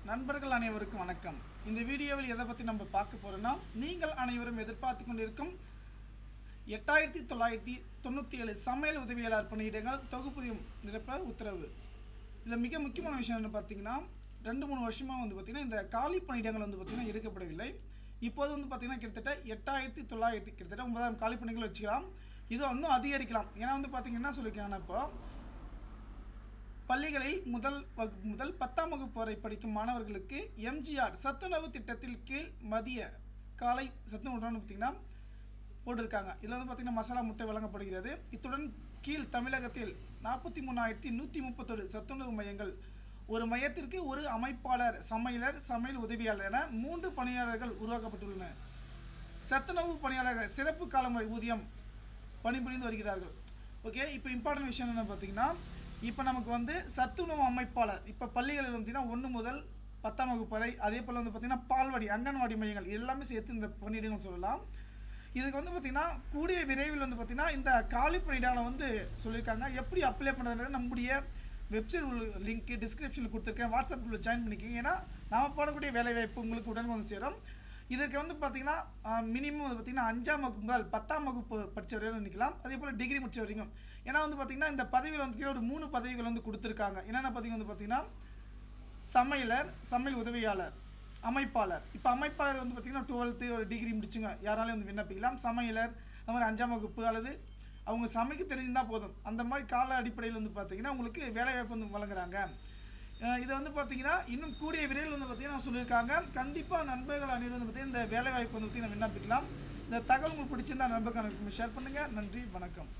நண்பர்கள் அனைவருக்கும் வணக்கம். இந்த வீடியோவில் எதை பற்றி நம்ம பார்க்க போறோம்னா, நீங்கள் அனைவரும் எதிர்பார்த்து கொண்டிருக்கும் 8997 சமையல் உதவியாளர் பணியிடங்கள் தொகுப்பூதியம் நிரப்ப உத்தரவு. இதில் மிக முக்கியமான விஷயம் என்ன பார்த்தீங்கன்னா, 2-3 வருஷமாக பார்த்தீங்கன்னா இந்த காலி பணியிடங்கள் பார்த்தீங்கன்னா எடுக்கப்படவில்லை. இப்போது பார்த்தீங்கன்னா கிட்டத்தட்ட 8900 கிட்டத்தட்ட 9000 காலி பணிகள் வச்சுக்கலாம். இது இன்னும் அதிகரிக்கலாம். ஏன்னா பார்த்தீங்கன்னா என்ன சொல்லியிருக்காங்கன்னா, இப்போ பள்ளிகளில் முதல் வகுப்பு முதல் 10ஆம் வகுப்பு வரை படிக்கும் மாணவர்களுக்கு எம்ஜிஆர் சத்துணவு திட்டத்தில் கீழ் மதிய காலை சத்துணவு பார்த்தீங்கன்னா போட்டிருக்காங்க. இதில் பார்த்தீங்கன்னா மசாலா முட்டை வழங்கப்படுகிறது. இத்துடன் கீழ் தமிழகத்தில் 43,131 சத்துணவு மையங்கள், ஒரு மையத்திற்கு ஒரு அமைப்பாளர், சமையலர், சமையல் உதவியாளர் என 3 பணியாளர்கள் உருவாக்கப்பட்டுள்ளன. சத்துணவு பணியாளர்கள் சிறப்பு காலமுறை ஊதியம் பணிபுரிந்து வருகிறார்கள். ஓகே, இப்போ இம்பார்ட்டன்ட் விஷயம் என்ன பார்த்தீங்கன்னா, இப்போ நமக்கு சத்துணவு அமைப்பாளர், இப்போ பள்ளிகளில் பார்த்தீங்கன்னா 1 முதல் 10ஆம் வகுப்பு வரை, அதே போல் பார்த்தீங்கன்னா பால்வாடி, அங்கன்வாடி மையங்கள் எல்லாமே சேர்த்து இந்த பணியிடங்கள் சொல்லலாம். இதுக்கு பார்த்தீங்கன்னா கூடிய விரைவில் பார்த்தீங்கன்னா இந்த காலி பணியிடங்களை சொல்லியிருக்காங்க. எப்படி அப்ளை பண்ணுறதுன்னு நம்முடைய வெப்சைட் லிங்க் டிஸ்கிரிப்ஷனில் கொடுத்துருக்கேன். வாட்ஸ்அப் குரூப்பில் ஜாயின் பண்ணிக்கிங்க. ஏன்னா நாம் போடக்கூடிய வேலைவாய்ப்பு உங்களுக்கு உடனே சேரும். இதற்கு பார்த்தீங்கன்னா மினிமம் பார்த்தீங்கன்னா 5ஆம் வகுப்பு முதல் 10ஆம் வகுப்பு படித்த வரையும் நிற்கலாம். அதே போல் டிகிரி முடிச்ச வரைக்கும். ஏன்னா பார்த்தீங்கன்னா இந்த பதவியில் ஒரு 3 பதவிகள் கொடுத்துருக்காங்க. என்னென்ன பதவி பார்த்தீங்கன்னா சமையலர், சமையல் உதவியாளர், அமைப்பாளர். இப்போ அமைப்பாளர் பார்த்தீங்கன்னா 12th ஒரு டிகிரி முடிச்சுங்க யாராலையும் விண்ணப்பிக்கலாம். சமையலர் அந்த மாதிரி 5ஆம் வகுப்பு அல்லது அவங்க சமைக்க தெரிஞ்சுதான் போதும். அந்த மாதிரி கால அடிப்படையில் பார்த்தீங்கன்னா உங்களுக்கு வேலைவாய்ப்பு வழங்குறாங்க. இதை பார்த்தீங்கன்னா இன்னும் கூடிய விரைவில் பார்த்தீங்கன்னா சொல்லியிருக்காங்க. கண்டிப்பாக நண்பர்கள் அனைவரும் பார்த்தீங்கன்னா இந்த வேலைவாய்ப்பு பார்த்தீங்கன்னா விண்ணப்பிக்கலாம். இந்த தகவல் உங்களுக்கு பிடிச்சிருந்தா நண்பர்கள் ஷேர் பண்ணுங்கள். நன்றி, வணக்கம்.